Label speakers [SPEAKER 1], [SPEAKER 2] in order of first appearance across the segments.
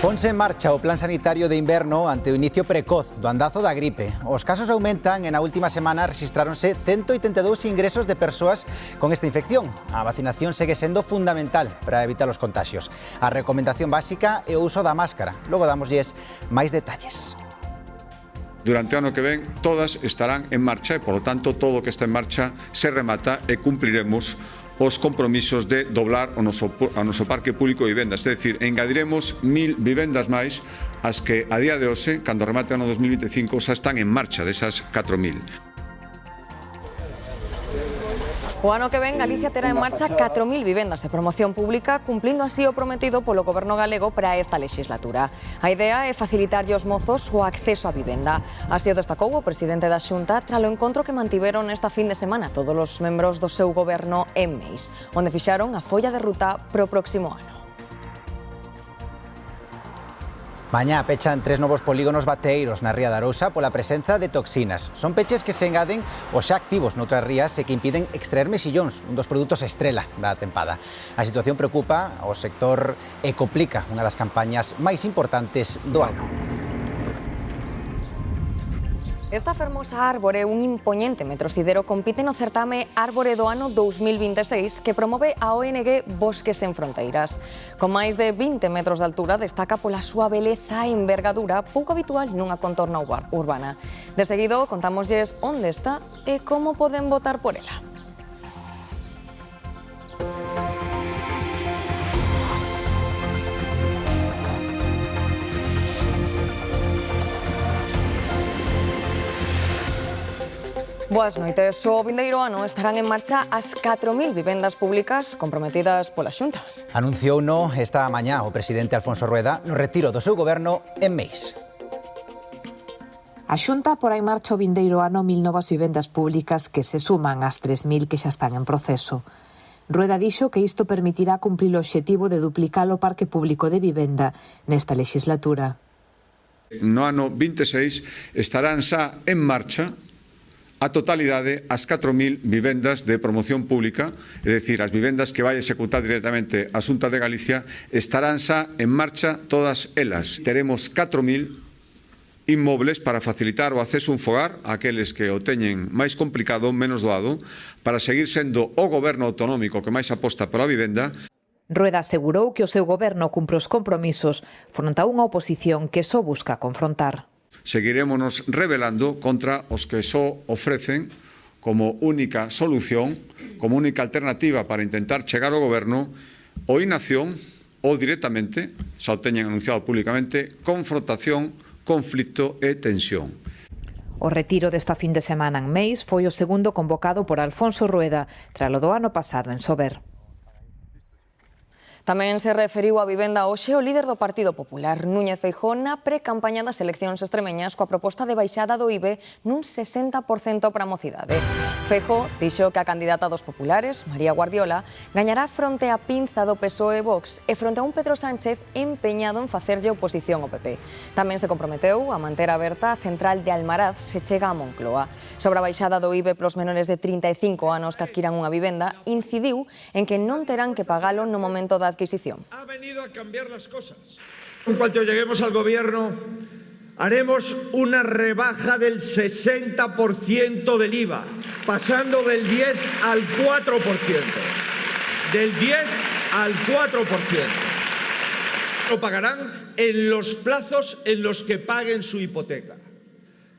[SPEAKER 1] Ponse en marcha o plan sanitario de inverno ante o inicio precoz do andazo da gripe. Os casos aumentan e na última semana rexistráronse 182 ingresos de persoas con esta infección. A vacinación segue sendo fundamental para evitar os contagios. A recomendación básica é o uso da máscara. Logo dámoslles máis detalles.
[SPEAKER 2] Durante o ano que ven, todas estarán en marcha e, polo tanto, todo o que está en marcha se remata e cumpriremos os compromisos de doblar o noso parque público de vivendas. É dicir, engadiremos 1000 vivendas máis as que a día de hoxe, cando remate o ano 2025, xa están en marcha desas 4000.
[SPEAKER 3] O ano que ven, Galicia terá en marcha 4000 vivendas de promoción pública, cumplindo así o prometido polo Goberno galego para esta legislatura. A idea é facilitarlle aos mozos o acceso á vivenda. Así o destacou o presidente da Xunta tras o encontro que mantiveron esta fin de semana todos os membros do seu goberno en Meis, onde fixaron a folla de ruta pro próximo ano.
[SPEAKER 1] Mañá pechan 3 novos polígonos bateeiros na ría da Arousa pola presenza de toxinas. Son peches que se engaden aos xa activos noutras rías e que impiden extraer mexillóns, un dos produtos estrela da tempada. A situación preocupa ao sector Ecoplica, unha das campañas máis importantes do ano.
[SPEAKER 3] Esta fermosa árbore, un impoñente metrosidero, compite no certame Árbore do Ano 2026 que promove a ONG Bosques Sen Fronteiras. Con máis de 20 metros de altura, destaca pola súa beleza e envergadura pouco habitual nunha contorna urbana. De seguido, contámoslles onde está e como poden votar por ela. Boas noites. O vindeiro ano estarán en marcha as 4000 vivendas públicas comprometidas pola Xunta.
[SPEAKER 1] Anunciouno esta mañá o presidente Alfonso Rueda no retiro do seu goberno en Meis.
[SPEAKER 4] A Xunta porá en marcha o vindeiro ano 1000 novas vivendas públicas que se suman ás 3000 que xa están en proceso. Rueda dixo que isto permitirá cumprir o obxectivo de duplicar o parque público de vivenda nesta legislatura.
[SPEAKER 2] No ano 26 estarán xa en marcha a totalidade as 4000 vivendas de promoción pública, é dicir, as vivendas que vai executar directamente a Xunta de Galicia, estarán xa en marcha todas elas. Teremos 4000 inmobles para facilitar o acceso a un fogar a aqueles que o teñen máis complicado, menos doado, para seguir sendo o goberno autonómico que máis aposta pola vivenda.
[SPEAKER 4] Rueda asegurou que o seu goberno cumpre os compromisos fronte a unha oposición que só busca confrontar.
[SPEAKER 2] Seguiremos rebelando contra os que só ofrecen como única solución, como única alternativa para intentar chegar ao goberno ou inacción ou directamente, xa o teñen anunciado públicamente, confrontación, conflito e tensión.
[SPEAKER 4] O retiro desta fin de semana en Meis foi o segundo convocado por Alfonso Rueda tras o do ano pasado en Sober.
[SPEAKER 3] Tamén se referiu á vivenda hoxe o líder do Partido Popular, Núñez Feijóo, na pre-campaña das eleccións extremeñas coa proposta de baixada do IBE nun 60% para a mocidade. Feijóo dixo que a candidata dos populares, María Guardiola, gañará fronte á pinza do PSOE e Vox e fronte a un Pedro Sánchez empeñado en facerlle oposición ao PP. Tamén se comprometeu a manter aberta a central de Almaraz se chega a Moncloa. Sobre a baixada do IBE pros menores de 35 anos que adquiran unha vivenda, incidiu en que non terán que pagalo no momento da adquisición.
[SPEAKER 5] Ha venido a cambiar las cosas. En cuanto lleguemos al gobierno, haremos una rebaja del 60% del IVA, pasando del 10 al 4%. Del 10 al 4%. Lo pagarán en los plazos en los que paguen su hipoteca.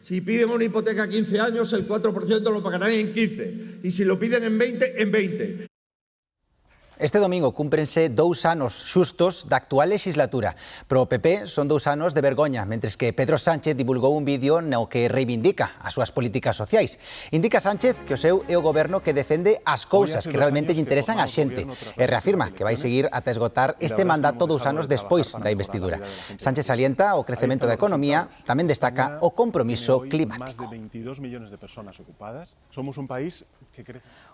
[SPEAKER 5] Si piden una hipoteca a 15 años, el 4% lo pagarán en 15. Y si lo piden en 20, en 20.
[SPEAKER 1] Este domingo cúmprense 2 anos xustos da actual legislatura. Pro PP son 2 anos de vergoña, mentres que Pedro Sánchez divulgou un vídeo no que reivindica as súas políticas sociais. Indica Sánchez que o seu é o goberno que defende as cousas que realmente lle interesan á xente e reafirma que vai seguir ata esgotar este mandato 2 anos despois da investidura. Sánchez salienta o crecemento da economía, tamén destaca o compromiso climático.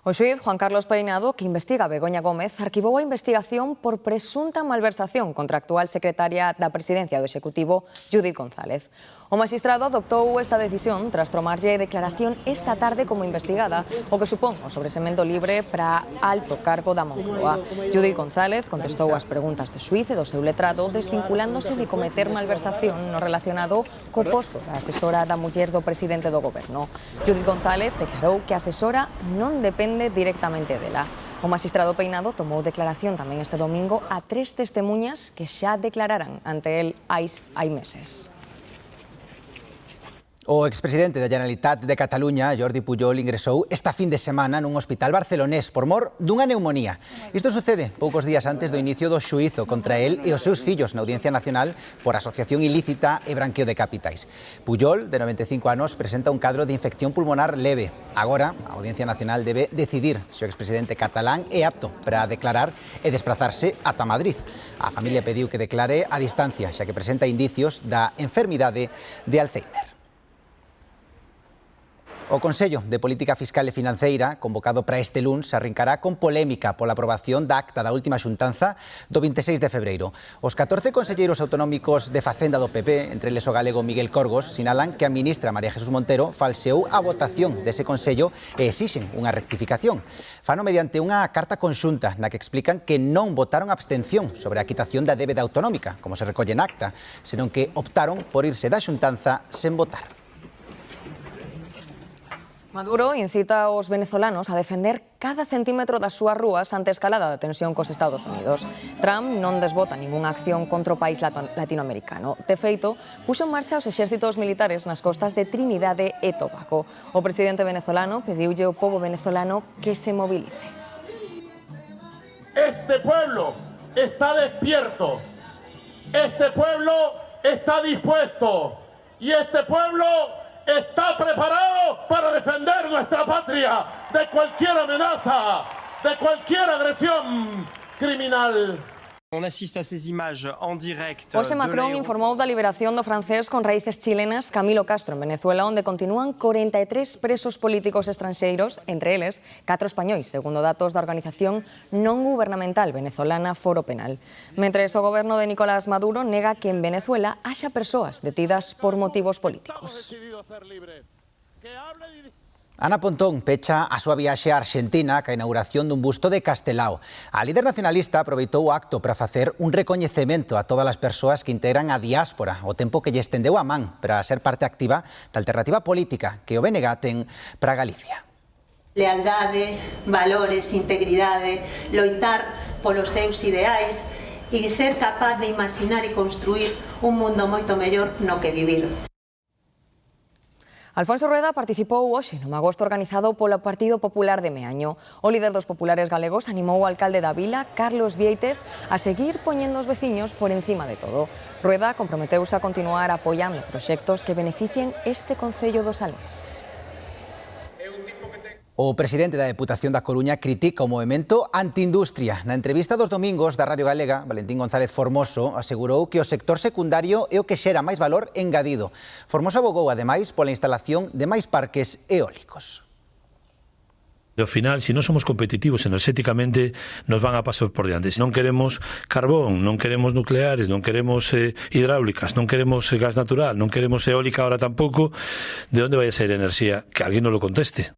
[SPEAKER 3] O xuíz Juan Carlos Peinado, que investiga a Begoña Gómez, arquivou a investigación por presunta malversación contra a actual secretaria da Presidencia do Executivo, Judith González. O magistrado adoptou esta decisión tras tomarlle declaración esta tarde como investigada, o que supón o sobresemento libre para alto cargo da Moncloa. Judith González contestou as preguntas do xuíz e do seu letrado, desvinculándose de cometer malversación no relacionado co posto da asesora da muller do presidente do goberno. Judith González declarou que a asesora non depende directamente dela. O magistrado Peinado tomou declaración tamén este domingo a 3 testemuñas que xa declararan ante el hai meses.
[SPEAKER 1] O expresidente da Generalitat de Cataluña, Jordi Pujol, ingresou esta fin de semana nun hospital barcelonés por mor dunha neumonía. Isto sucede poucos días antes do inicio do xuízo contra el e os seus fillos na Audiencia Nacional por asociación ilícita e branqueo de capitais. Pujol, de 95 anos, presenta un cadro de infección pulmonar leve. Agora, a Audiencia Nacional debe decidir se o expresidente catalán é apto para declarar e desplazarse ata Madrid. A familia pediu que declare a distancia, xa que presenta indicios da enfermidade de Alzheimer. O Consello de Política Fiscal e Financeira, convocado para este luns, arrincará con polémica pola aprobación da acta da última xuntanza do 26 de febreiro. Os 14 conselleiros autonómicos de Facenda do PP, entre eles o galego Miguel Corgos, sinalan que a ministra María Jesús Montero falseou a votación dese Consello e exixen unha rectificación. Fano mediante unha carta conxunta na que explican que non votaron abstención sobre a quitación da débeda autonómica, como se recolle en acta, senón que optaron por irse da xuntanza sen votar.
[SPEAKER 3] Maduro incita aos venezolanos a defender cada centímetro das súas rúas ante a escalada da tensión cos Estados Unidos. Trump non desbota ningunha acción contra o país latinoamericano. De feito, puxo en marcha os exércitos militares nas costas de Trinidade e Tobago. O presidente venezolano pediulle ao pobo venezolano que se movilice.
[SPEAKER 6] Este pueblo está despierto, este pueblo está dispuesto y este pueblo está preparado para defender nuestra patria de cualquier amenaza, de cualquier agresión criminal.
[SPEAKER 7] On assiste a ces images en direct.
[SPEAKER 3] Hoxe Macron informou da liberación do francés con raíces chilenas Camilo Castro en Venezuela, onde continúan 43 presos políticos estranxeiros, entre eles 4 españois, segundo datos da organización non gubernamental venezolana Foro Penal. Mentres o goberno de Nicolás Maduro nega que en Venezuela haxa persoas detidas por motivos políticos.
[SPEAKER 1] Ana Pontón pecha a súa viaxe a Argentina ca inauguración dun busto de Castelao. A líder nacionalista aproveitou o acto para facer un recoñecemento a todas as persoas que integran a diáspora, o tempo que lle estendeu a man para ser parte activa da alternativa política que o BNG ten para Galicia.
[SPEAKER 8] Lealdade, valores, integridade, loitar polos seus ideais e ser capaz de imaginar e construir un mundo moito mellor no que vivir.
[SPEAKER 3] Alfonso Rueda participou hoxe nun agosto organizado polo Partido Popular de Meaño. O líder dos populares galegos animou o alcalde da vila, Carlos Viéitez, a seguir poñendo os veciños por encima de todo. Rueda comprometeuse a continuar apoiando proxectos que beneficien este concello do Salnés.
[SPEAKER 1] O presidente da Deputación da Coruña critica o movemento antiindustria. Na entrevista dos domingos da Radio Galega, Valentín González Formoso asegurou que o sector secundario é o que xera máis valor engadido. Formoso abogou, ademais, pola instalación de máis parques eólicos.
[SPEAKER 9] Ao final, se non somos competitivos enerxéticamente, nos van a pasar por diante. Non queremos carbón, non queremos nucleares, non queremos hidráulicas, non queremos gas natural, non queremos eólica ahora tampouco. De onde vai a ser enerxía? Que alguén nos lo conteste.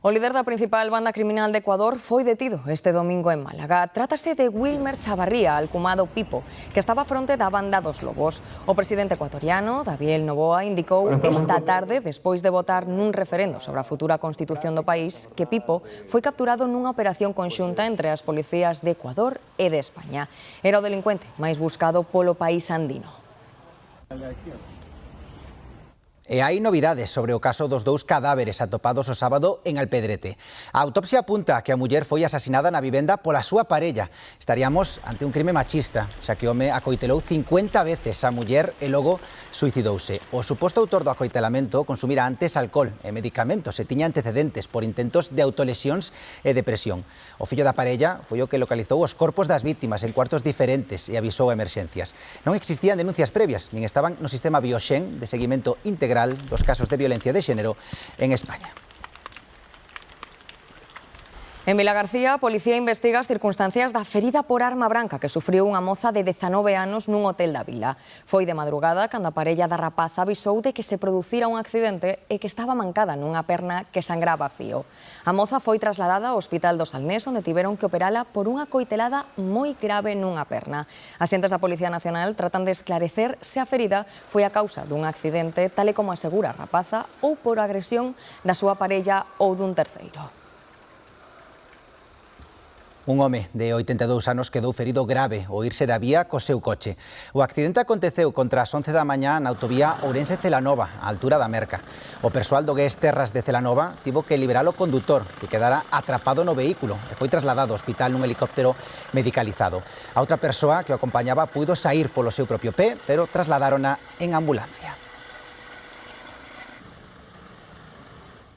[SPEAKER 3] O líder da principal banda criminal de Ecuador foi detido este domingo en Málaga. Trátase de Wilmer Chavarría, alcumado Pipo, que estaba á fronte da banda dos Lobos. O presidente ecuatoriano, David Noboa, indicou esta tarde, despois de votar nun referendo sobre a futura constitución do país, que Pipo foi capturado nunha operación conxunta entre as policías de Ecuador e de España. Era o delincuente máis buscado polo país andino.
[SPEAKER 1] E hai novidades sobre o caso dos 2 cadáveres atopados o sábado en Alpedrete. A autopsia apunta que a muller foi asasinada na vivenda pola súa parella. Estaríamos ante un crime machista, xa que o home acoitelou 50 veces a muller e logo suicidouse. O suposto autor do acoitelamento consumira antes alcohol e medicamentos e tiña antecedentes por intentos de autolesións e depresión. O fillo da parella foi o que localizou os corpos das vítimas en cuartos diferentes e avisou a emerxencias. Non existían denuncias previas, nin estaban no sistema Bioxen de seguimento integral dos casos de violencia de xénero en España.
[SPEAKER 3] En Vilagarcía, a policía investiga as circunstancias da ferida por arma branca que sufriu unha moza de 19 anos nun hotel da vila. Foi de madrugada cando a parella da rapaza avisou de que se producira un accidente e que estaba mancada nunha perna que sangraba a fío. A moza foi trasladada ao Hospital do Salnés, onde tiveron que operala por unha coitelada moi grave nunha perna. Axentes da Policía Nacional tratan de esclarecer se a ferida foi a causa dun accidente, tal e como asegura a rapaza, ou por agresión da súa parella ou dun terceiro.
[SPEAKER 1] Un home de 82 anos quedou ferido grave ao irse da vía co seu coche. O accidente aconteceu contra as 11 da mañá na autovía Ourense-Celanova, á altura da Merca. O persoal do GES Terras de Celanova tivo que liberar o condutor, que quedara atrapado no vehículo e foi trasladado ao hospital nun helicóptero medicalizado. A outra persoa que o acompañaba puido saír polo seu propio pé, pero trasladárona en ambulancia.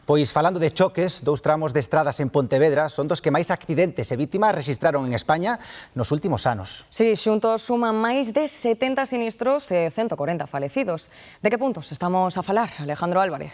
[SPEAKER 1] Pois falando de choques, dous tramos de estradas en Pontevedra son dos que máis accidentes e vítimas rexistraron en España nos últimos anos.
[SPEAKER 3] Si, xuntos suman máis de 70 sinistros e 140 falecidos. De que puntos estamos a falar, Alejandro Álvarez?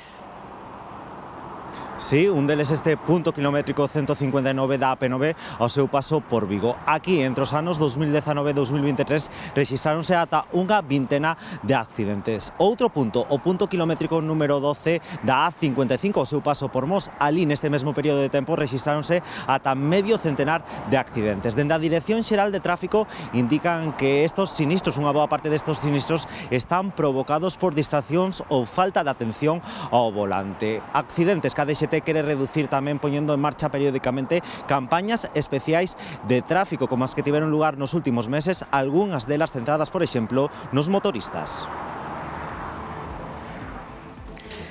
[SPEAKER 10] Sí, un deles este punto kilométrico 159 da AP9 ao seu paso por Vigo. Aquí, entre os anos 2019 e 2023, rexistráronse ata unha vintena de accidentes. Outro punto, o punto kilométrico número 12 da A55 ao seu paso por Mos. Ali, neste mesmo período de tempo, rexistráronse ata medio centenar de accidentes. Dende a Dirección Xeral de Tráfico indican que estos sinistros, unha boa parte destes sinistros, están provocados por distraccións ou falta de atención ao volante. Accidentes que a DXT quere reducir tamén poñendo en marcha periódicamente campañas especiais de tráfico como as que tiveron lugar nos últimos meses, algunhas delas centradas, por exemplo, nos motoristas.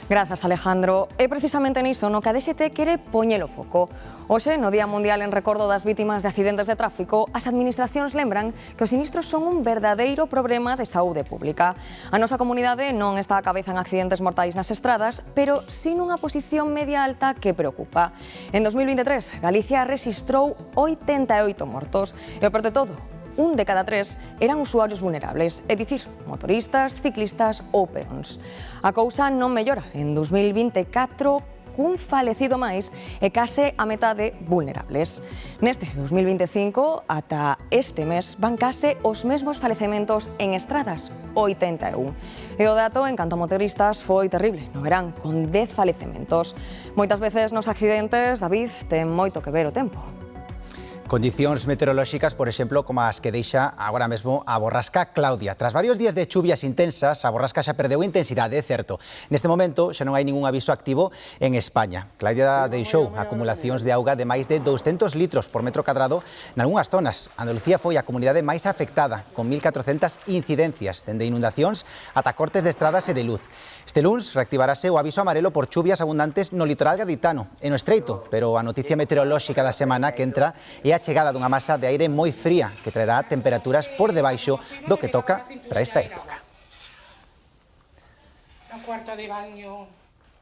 [SPEAKER 3] Grazas, Alejandro. É precisamente niso no que a DXT quere poñelo foco. Hoxe, no Día Mundial en recordo das vítimas de accidentes de tráfico, as administracións lembran que os sinistros son un verdadeiro problema de saúde pública. A nosa comunidade non está a cabeza en accidentes mortais nas estradas, pero sí nunha posición media alta que preocupa. En 2023, Galicia rexistrou 88 mortos e, o peor de todo, 1 de cada 3 eran usuarios vulnerables, é dicir, motoristas, ciclistas ou peóns. A cousa non mellora. En 2024, cun falecido máis e case a metade vulnerables. Neste 2025, ata este mes, van case os mesmos falecementos en estradas, 81. E o dato en canto a motoristas foi terrible no verán, con 10 falecementos. Moitas veces nos accidentes, David, ten moito que ver o tempo.
[SPEAKER 1] Condicións meteorolóxicas, por exemplo, como as que deixa agora mesmo a borrasca Claudia. Tras varios días de chuvias intensas, a borrasca xa perdeu intensidade, é certo. Neste momento xa non hai ningún aviso activo en España. Claudia deixou acumulacións de auga de máis de 200 litros por metro cadrado nalgúnas zonas. Andalucía foi a comunidade máis afectada, con 1.400 incidencias, dende inundacións ata cortes de estradas e de luz. Este luns reactivarase o aviso amarelo por chuvias abundantes no litoral gaditano e no Estreito, pero a noticia meteorolóxica da semana que entra é a chegada dunha masa de aire moi fría que traerá temperaturas por debaixo do que toca para esta época.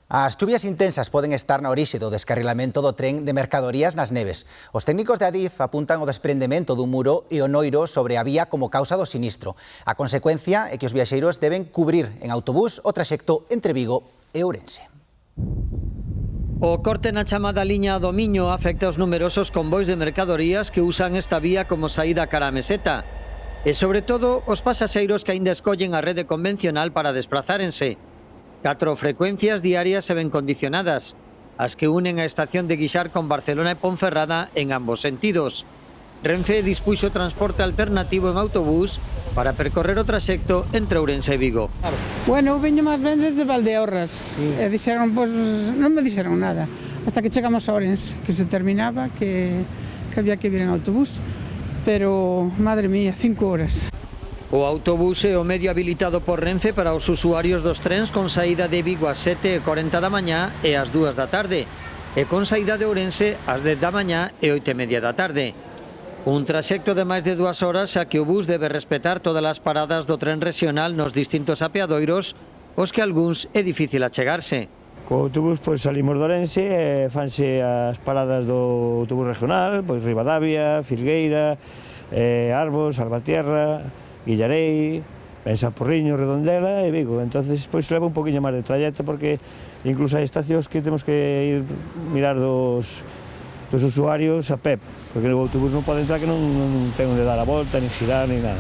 [SPEAKER 1] As chuvias intensas poden estar na orixe do descarrilamento do tren de mercadorías nas neves. Os técnicos de Adif apuntan o desprendemento dun muro e o noiro sobre a vía como causa do sinistro. A consecuencia é que os viaxeiros deben cubrir en autobús o traxecto entre Vigo e Ourense.
[SPEAKER 11] O corte na chamada liña do Miño afecta aos numerosos convois de mercadorías que usan esta vía como saída cara a Meseta e, sobre todo, os pasaxeiros que aínda escollen a rede convencional para desplazárense. 4 frecuencias diarias se ven condicionadas, as que unen a estación de Guixar con Barcelona e Ponferrada en ambos sentidos. Renfe dispuxo transporte alternativo en autobús para percorrer o traxecto entre Ourense e Vigo.
[SPEAKER 12] Bueno, eu veño máis ben desde Valdeorras e dixeron, pois, non me dixeron nada hasta que chegamos a Ourense, que se terminaba, que había que vir en autobús, pero, madre mía, 5 horas.
[SPEAKER 11] O autobús é o medio habilitado por Renfe para os usuarios dos trens con saída de Vigo ás 7:40 da mañá e ás 2 da tarde, e con saída de Ourense ás 10 da mañá e 8:30 da tarde. Un traxecto de máis de 2 horas, xa que o bus debe respetar todas as paradas do tren regional nos distintos apeadoiros, os que algúns é difícil achegarse.
[SPEAKER 13] Co autobús pois salimos de Ourense e fanse as paradas do autobús regional, pois Ribadavia, Filgueira, Arbos, Salvatierra, Guillarei, Pensaporriño, Redondela e Vigo. Entonces pois leva un poquinho máis de trayecto porque incluso hai estacións que temos que ir mirar dos dos usuarios a pé, porque o autobús non pode entrar que non ten onde dar a volta, ni girar, ni nada.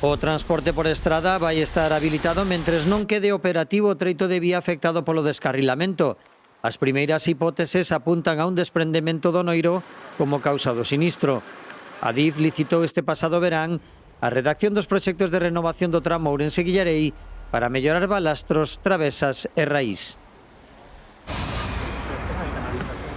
[SPEAKER 11] O transporte por estrada vai estar habilitado mentres non quede operativo o treito de vía afectado polo descarrilamento. As primeiras hipóteses apuntan a un desprendemento do Noiro como causa do sinistro. A DIF licitou este pasado verán a redacción dos proxectos de renovación do tramo Ourense-Guillarei para mellorar balastros, travesas e raíz.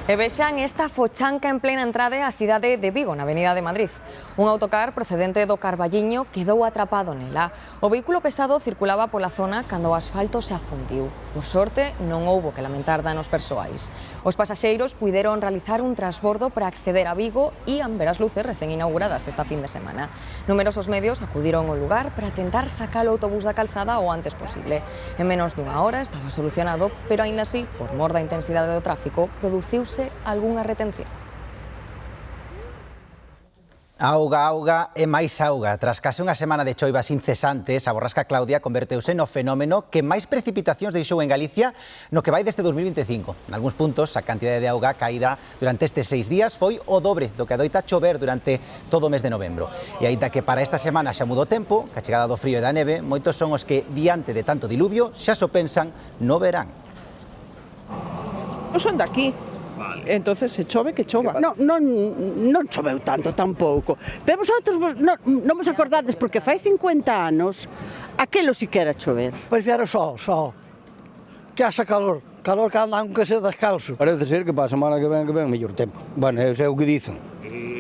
[SPEAKER 3] E vexan esta fochanca en plena entrada á cidade de Vigo, na Avenida de Madrid. Un autocar procedente do Carballiño quedou atrapado nela. O vehículo pesado circulaba pola zona cando o asfalto se afundiu. Por sorte, non houbo que lamentar danos persoais. Os pasaxeiros puideron realizar un transbordo para acceder a Vigo e ver as luces recén inauguradas esta fin de semana. Numerosos medios acudiron ao lugar para tentar sacar o autobús da calzada o antes posible. En menos dunha hora estaba solucionado, pero aínda así, por mor da intensidade do tráfico, produciuse algunha retención.
[SPEAKER 1] Auga, auga e máis auga. Tras case unha semana de choivas incesantes, a borrasca Claudia converteuse no fenómeno que máis precipitacións deixou en Galicia no que vai deste 2025. Nalgúns puntos, a cantidade de auga caída durante estes 6 días foi o dobre do que adoita chover durante todo o mes de novembro. E aínda que para esta semana xa mudou o tempo, que a chegada do frío e da neve, moitos son os que, diante de tanto diluvio, xa só pensan no verán.
[SPEAKER 14] Non son daqui. Entonces se chove que chova. Non choveu tanto tampouco. Pero vosotros non vos acordades porque fai 50 anos aquelo si que era chover.
[SPEAKER 15] Pois viera só. Que haxa calor que anda aunque se descalzo. Parece ser que para a semana que ven mellor tempo. Bueno, é o que dicen.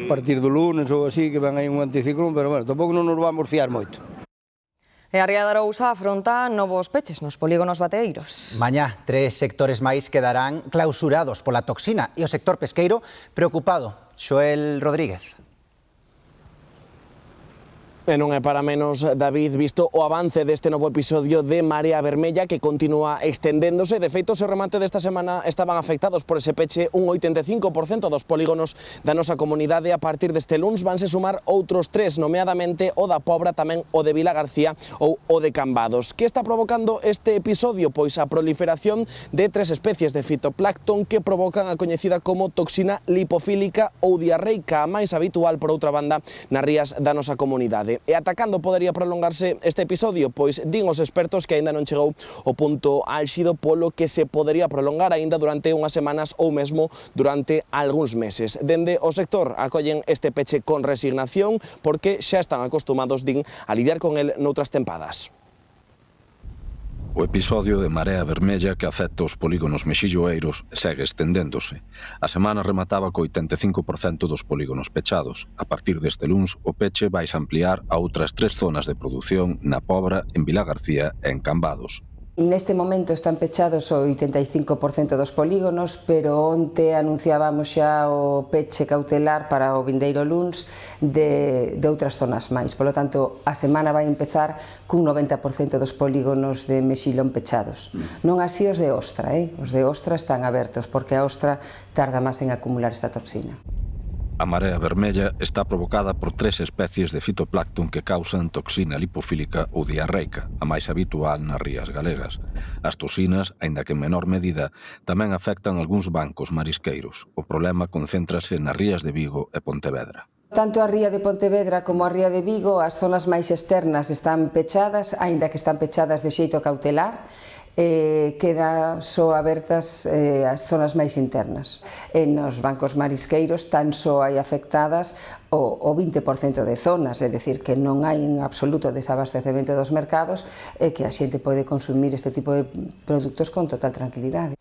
[SPEAKER 15] A partir do lunes ou así que ven aí un anticiclón, pero bueno, tampouco non nos vamos fiar moito.
[SPEAKER 3] E a Ría de Arousa afronta novos peches nos polígonos bateeiros.
[SPEAKER 1] Mañá, 3 sectores máis quedarán clausurados pola toxina e o sector pesqueiro preocupado. Xoel Rodríguez.
[SPEAKER 16] E non é para menos, David, visto o avance deste novo episodio de Marea Vermella que continúa extendéndose. De feito, o remate desta semana estaban afectados por ese peche un 85% dos polígonos da nosa comunidade. A partir deste luns vanse sumar outros 3, nomeadamente o da Pobra, tamén o de Vilagarcía ou o de Cambados. Que está provocando este episodio? Pois a proliferación de 3 especies de fitoplancton que provocan a coñecida como toxina lipofílica ou diarreica, a máis habitual, por outra banda, nas rías da nosa comunidade. E ata cando podería prolongarse este episodio? Pois din os expertos que aínda non chegou o punto álxido, polo que se podería prolongar aínda durante unhas semanas ou mesmo durante algúns meses. Dende o sector acollen este peche con resignación porque xa están acostumados, din, a lidiar con el noutras tempadas.
[SPEAKER 17] O episodio de Marea Vermella que afecta os polígonos mexilloeiros segue estendéndose. A semana remataba co 85% dos polígonos pechados. A partir deste luns, o peche vais ampliar a outras 3 zonas de produción na Pobra, en Vilagarcía e en Cambados.
[SPEAKER 18] Neste momento están pechados o 85% dos polígonos, pero onte anunciábamos xa o peche cautelar para o vindeiro luns de outras zonas máis. Por lo tanto, a semana vai empezar cun 90% dos polígonos de mexilón pechados. Non así os de ostra, os de ostra están abertos, porque a ostra tarda máis en acumular esta toxina.
[SPEAKER 17] A Marea Vermella está provocada por 3 especies de fitoplancton que causan toxina lipofílica ou diarreica, a máis habitual nas rías galegas. As toxinas, aínda que en menor medida, tamén afectan algúns bancos marisqueiros. O problema concéntrase nas rías de Vigo e Pontevedra.
[SPEAKER 18] Tanto a ría de Pontevedra como a ría de Vigo, as zonas máis externas están pechadas, aínda que están pechadas de xeito cautelar, queda só abertas as zonas máis internas. E nos bancos marisqueiros tan só hai afectadas o 20% de zonas, é dicir, que non hai en absoluto desabastecemento dos mercados e que a xente pode consumir este tipo de produtos con total tranquilidade.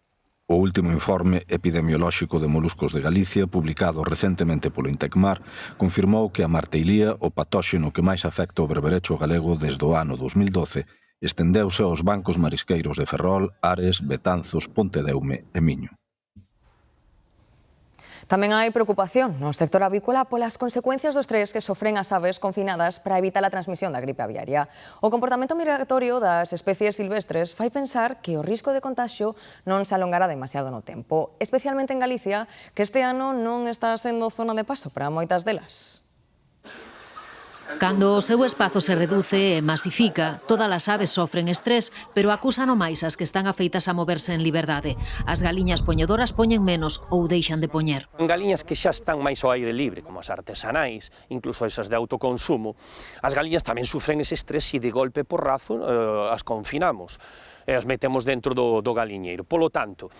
[SPEAKER 17] O último informe epidemiolóxico de moluscos de Galicia, publicado recentemente polo Intecmar, confirmou que a marteilía, o patóxeno que máis afecta o berberecho galego desde o ano 2012, estendeuse aos bancos marisqueiros de Ferrol, Ares, Betanzos, Pontedeume e Miño.
[SPEAKER 3] Tamén hai preocupación no sector avícola polas consecuencias do estrés que sofren as aves confinadas para evitar a transmisión da gripe aviaria. O comportamento migratorio das especies silvestres fai pensar que o risco de contagio non se alongará demasiado no tempo, especialmente en Galicia, que este ano non está sendo zona de paso para moitas delas.
[SPEAKER 19] Cando o seu espazo se reduce e masifica, todas as aves sofren estrés, pero acusan o máis as que están afeitas a moverse en liberdade. As galiñas poñedoras poñen menos ou deixan de poñer.
[SPEAKER 7] Galiñas que xa están máis ao aire libre, como as artesanais, incluso esas de autoconsumo, as galiñas tamén sufren ese estrés e de golpe porrazo as confinamos. E as metemos dentro do galiñeiro. Polo tanto,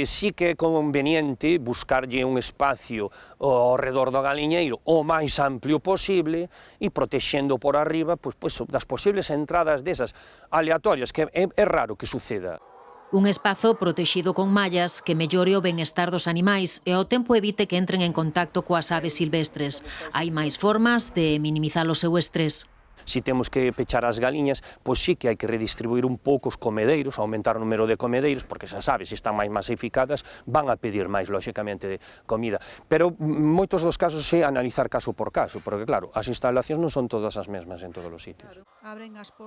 [SPEAKER 7] sí que é conveniente buscarlle un espacio ao redor do galiñeiro o máis amplio posible e protexendo por arriba pois, das posibles entradas desas aleatorias, que é raro que suceda.
[SPEAKER 19] Un espazo protexido con mallas que mellore o benestar dos animais e ao tempo evite que entren en contacto coas aves silvestres. Hai máis formas de minimizar o seu estrés.
[SPEAKER 7] Si temos que pechar as galiñas, pois sí que hai que redistribuir un pouco os comedeiros, aumentar o número de comedeiros, porque xa sabes, se están máis masificadas, van a pedir máis, lóxicamente, comida. Pero moitos dos casos é analizar caso por caso, porque claro, as instalacións non son todas as mesmas en todos os sitios.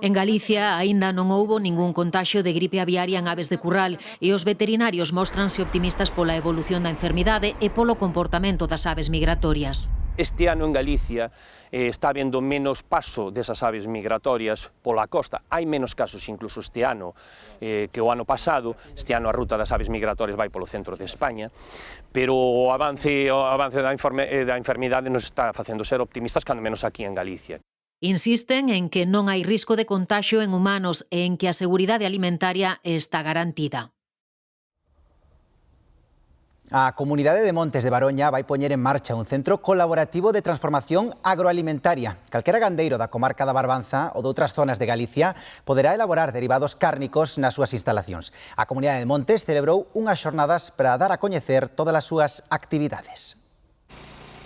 [SPEAKER 19] En Galicia aínda non houbo ningún contaxio de gripe aviaria en aves de curral e os veterinarios móstranse optimistas pola evolución da enfermidade e polo comportamento das aves migratorias.
[SPEAKER 7] Este ano en Galicia está habendo menos paso desas aves migratorias pola costa. Hai menos casos incluso este ano que o ano pasado. Este ano a ruta das aves migratorias vai polo centro de España, pero o avance da enfermidade nos está facendo ser optimistas, cando menos aquí en Galicia.
[SPEAKER 19] Insisten en que non hai risco de contaxio en humanos e en que a seguridade alimentaria está garantida.
[SPEAKER 1] A Comunidade de Montes de Baroña vai poñer en marcha un centro colaborativo de transformación agroalimentaria. Calquera gandeiro da comarca da Barbanza ou de outras zonas de Galicia poderá elaborar derivados cárnicos nas súas instalacións. A Comunidade de Montes celebrou unhas xornadas para dar a coñecer todas as súas actividades.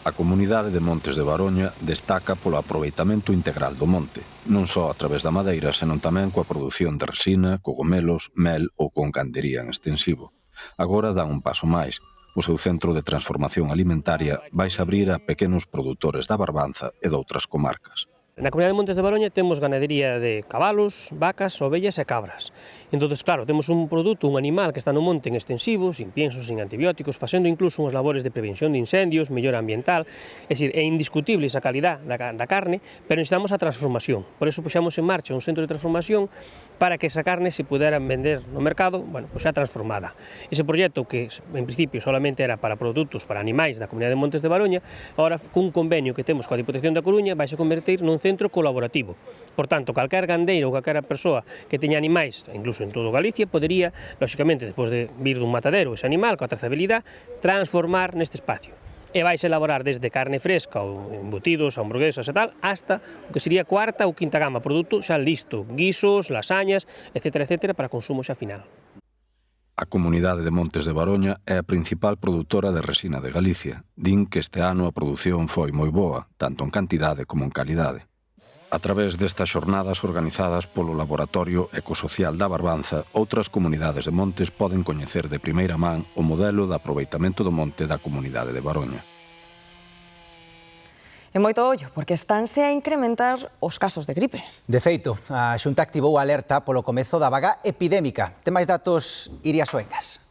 [SPEAKER 17] A Comunidade de Montes de Baroña destaca polo aproveitamento integral do monte, non só a través da madeira, senón tamén coa produción de resina, cogomelos, mel ou con gandería en extensivo. Agora dá un paso máis. O seu centro de transformación alimentaria vai abrir a pequenos produtores da Barbanza e doutras comarcas.
[SPEAKER 20] Na Comunidade de Montes de Baroña temos ganadería de cabalos, vacas, ovellas e cabras. Entón, claro, temos un produto, un animal que está no monte en extensivo, sin piensos, sin antibióticos, facendo incluso unhas labores de prevención de incendios, mellora ambiental. É dicir, é indiscutible esa calidad da carne, pero necesitamos a transformación. Por eso puxamos en marcha un centro de transformación para que esa carne se pudera vender no mercado, bueno, pues xa transformada. Ese proxecto que en principio solamente era para produtos para animais da Comunidade de Montes de Baroña, agora cun convenio que temos coa Diputación da Coruña vai se convertir nun centro colaborativo. Por tanto, calquer gandeiro ou calquera persoa que teña animais, incluso en todo Galicia, podería, lóxicamente, despois de vir dun matadero ese animal, coa trazabilidade, transformar neste espacio. E vais elaborar desde carne fresca ou embutidos, hamburguesas e tal, hasta o que sería cuarta ou quinta gama, produto xa listo, guisos, lasañas, etcétera, etcétera, para consumo xa final.
[SPEAKER 17] A Comunidade de Montes de Baroña é a principal produtora de resina de Galicia. Din que este ano a produción foi moi boa, tanto en cantidade como en calidade. A través destas xornadas organizadas polo Laboratorio Ecosocial da Barbanza, outras comunidades de montes poden coñecer de primeira man o modelo de aproveitamento do monte da Comunidade de Baroña.
[SPEAKER 3] E moito ollo, porque estánse a incrementar os casos de gripe.
[SPEAKER 1] De feito, a Xunta activou a alerta polo comezo da vaga epidémica. Ten máis datos, Iria Soengas.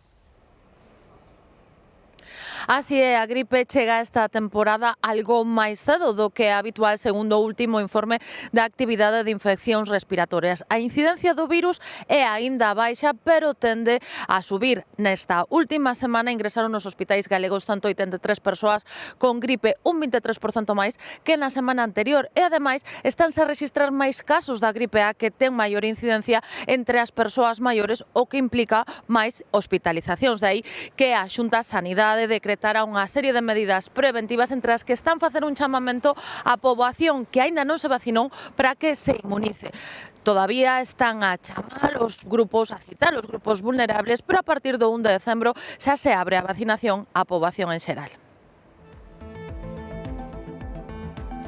[SPEAKER 21] Así é, a gripe chega esta temporada algo máis cedo do que é habitual segundo o último informe da actividade de infeccións respiratorias. A incidencia do virus é aínda baixa, pero tende a subir. Nesta última semana ingresaron nos hospitais galegos 183 persoas con gripe, un 23% máis que na semana anterior. E ademais estánse a registrar máis casos da gripe A que ten maior incidencia entre as persoas maiores, o que implica máis hospitalizacións. De aí que a Xunta Sanidade decretara unha serie de medidas preventivas entre as que están a facer un chamamento á poboación que aínda non se vacinou para que se inmunice. Todavía están a chamar os grupos, a citar os grupos vulnerables, pero a partir do 1 de decembro xa se abre a vacinación á poboación en xeral.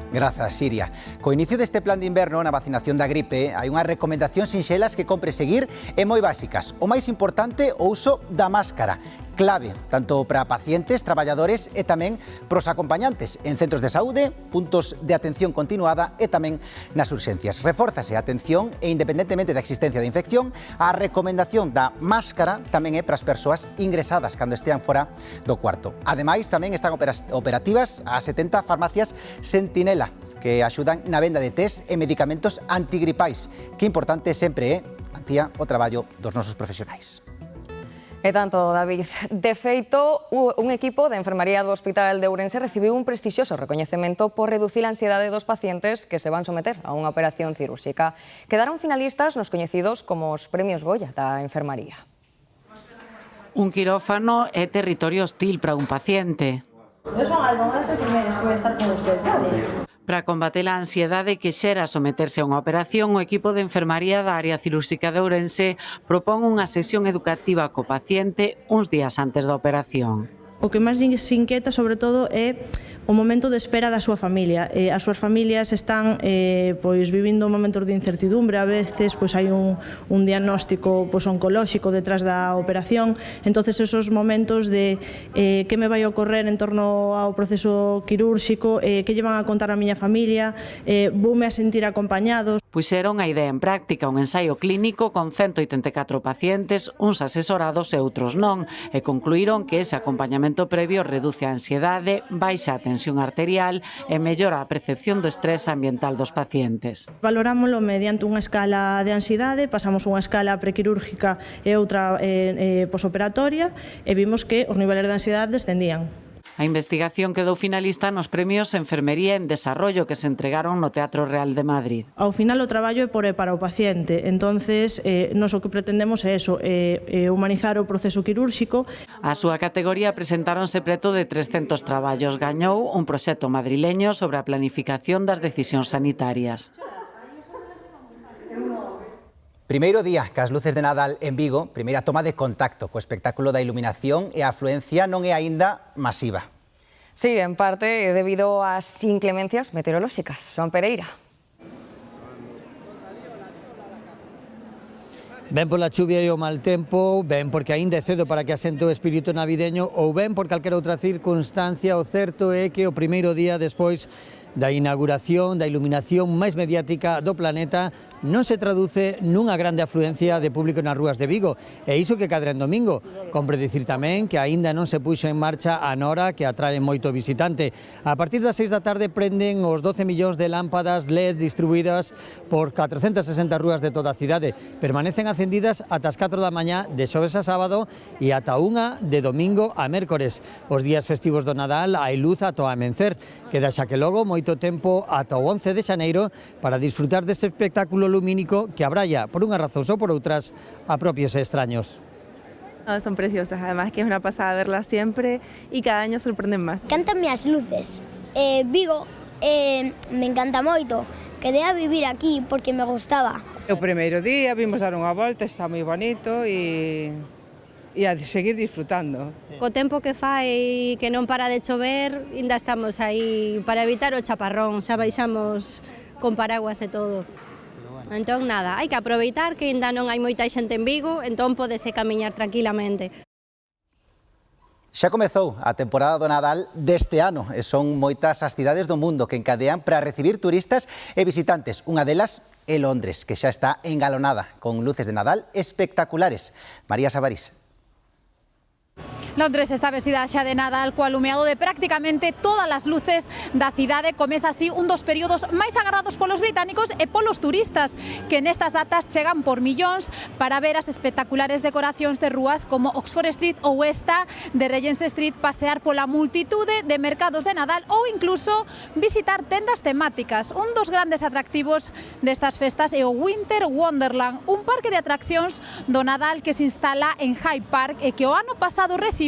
[SPEAKER 1] Grazas, Siria. Co inicio deste plan de inverno na vacinación da gripe, hai unhas recomendacións sinxelas que compre seguir e moi básicas. O máis importante, o uso da máscara. Clave, tanto para pacientes, traballadores e tamén pros acompañantes en centros de saúde, puntos de atención continuada e tamén nas urxencias. Refórzase a atención e, independentemente da existencia de infección, a recomendación da máscara tamén é para as persoas ingresadas cando estean fora do cuarto. Ademais, tamén están operativas as 70 farmacias Sentinela, que axudan na venda de test e medicamentos antigripais. Que importante sempre é, Antía, o traballo dos nosos profesionais.
[SPEAKER 3] E tanto, David. De feito, un equipo de enfermaría do Hospital de Ourense recibiu un prestixioso recoñecemento por reducir a ansiedade dos pacientes que se van someter a unha operación cirúrxica. Quedaron finalistas nos coñecidos como os Premios Goya da enfermaría.
[SPEAKER 2] Un quirófano é territorio hostil para un paciente.
[SPEAKER 22] Eu son algo das enfermeras que voy a estar con ustedes, ¿vale?
[SPEAKER 2] Para combater a ansiedade que xera someterse a unha operación, o equipo de enfermaría da área cirúrxica de Ourense propón unha sesión educativa co paciente uns días antes da operación.
[SPEAKER 22] O que máis se inquieta, sobre todo, é o momento de espera da súa familia. As súas familias están vivindo momentos de incertidumbre, a veces hai un diagnóstico oncolóxico detrás da operación, entonces esos momentos de que me vai ocorrer en torno ao proceso quirúrxico, que lle van a contar a miña familia, voume a sentir acompañados.
[SPEAKER 2] Puxeron a idea en práctica, un ensaio clínico con 184 pacientes, uns asesorados e outros non, e concluíron que ese acompañamento previo reduce a ansiedade, baixa a tensión arterial e mellora a percepción do estrés ambiental dos pacientes.
[SPEAKER 22] Valorámoslo mediante unha escala de ansiedade, pasamos unha escala prequirúrgica e outra posoperatoria e vimos que os niveles de ansiedade descendían.
[SPEAKER 2] A investigación quedou finalista nos premios Enfermería en Desarrollo que se entregaron no Teatro Real de Madrid.
[SPEAKER 22] Ao final o traballo é para o paciente, entonces nós o que pretendemos é eso, humanizar o proceso quirúrxico.
[SPEAKER 2] A súa categoría presentáronse preto de 300 traballos. Gañou un proxecto madrileño sobre a planificación das decisións sanitarias.
[SPEAKER 1] Primeiro día cas luces de Nadal en Vigo, primeira toma de contacto co espectáculo da iluminación e a afluencia non é aínda masiva.
[SPEAKER 3] Sí, en parte debido ás inclemencias meteorolóxicas. Joan Pereira.
[SPEAKER 11] Ben pola chuvia e o mal tempo, ben porque aínda é cedo para que asente o espírito navideño ou ben por calquera outra circunstancia, o certo é que o primeiro día despois da inauguración da iluminación máis mediática do planeta non se traduce nunha grande afluencia de público nas rúas de Vigo, e iso que cadra en domingo. Compre dicir tamén que aínda non se puxo en marcha a Nora, que atrae moito visitante. A partir das 6 da tarde prenden os 12 millóns de lámpadas LED distribuídas por 460 rúas de toda a cidade. Permanecen acendidas ata as 4 da mañá de xoves a sábado e ata 1 de domingo a mércores. Os días festivos do Nadal hai luz ata o amencer. Queda xa que logo moito tempo ata o 11 de xaneiro para disfrutar deste espectáculo lumínico que abralla, por unhas razóns ou por outras, a propios e extraños.
[SPEAKER 23] Son preciosas, además que es una pasada verlas siempre y cada año sorprenden más.
[SPEAKER 24] Cántame as luces. Vigo me encanta moito. Quedé a vivir aquí porque me gustaba.
[SPEAKER 25] O primeiro día vimos dar unha volta, está moi bonito e a seguir disfrutando.
[SPEAKER 26] Co tempo que fai que non para de chover, ainda estamos aí para evitar o chaparrón, xa baixamos con paraguas e todo. Entón, nada, hai que aproveitar que ainda non hai moita xente en Vigo, entón pódese camiñar tranquilamente.
[SPEAKER 1] Xa comezou a temporada do Nadal deste ano e son moitas as cidades do mundo que encadean para recibir turistas e visitantes. Unha delas é Londres, que xa está engalonada con luces de Nadal espectaculares. María Sabarís.
[SPEAKER 27] Londres está vestida xa de Nadal co alumeado de prácticamente todas as luces da cidade. Comeza así un dos períodos máis agardados polos británicos e polos turistas, que nestas datas chegan por millóns para ver as espectaculares decoracións de rúas como Oxford Street ou esta de Regent Street, pasear pola multitude de mercados de Nadal ou incluso visitar tendas temáticas. Un dos grandes atractivos destas festas é o Winter Wonderland, un parque de atraccións do Nadal que se instala en Hyde Park e que o ano pasado recibiu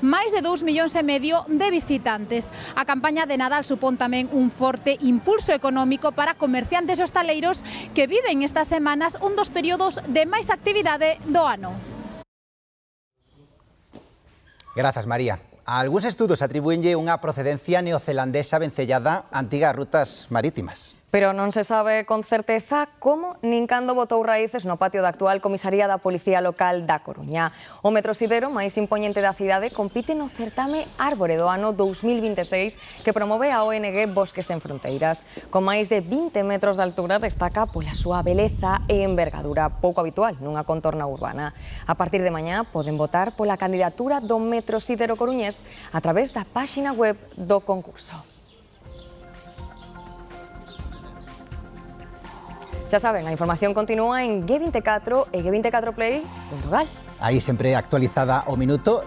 [SPEAKER 27] máis de 2,5 millóns de visitantes. A campaña de Nadal supón tamén un forte impulso económico para comerciantes e hostaleiros que viven estas semanas un dos períodos de máis actividade do ano.
[SPEAKER 1] Grazas, María. A algúns estudos atribúenlle unha procedencia neozelandesa vencellada a antigas rutas marítimas.
[SPEAKER 3] Pero non se sabe con certeza como nin cando botou raíces no patio da actual comisaría da Policía Local da Coruña. O metrosidero máis impoñente da cidade compite no certame Árbore do ano 2026 que promove a ONG Bosques en Fronteiras. Con máis de 20 metros de altura destaca pola súa beleza e envergadura pouco habitual nunha contorna urbana. A partir de mañá poden votar pola candidatura do metrosidero coruñés a través da páxina web do concurso. Xa saben, a información continúa en G24 e G24play.gal.
[SPEAKER 1] Aí sempre actualizada ao minuto.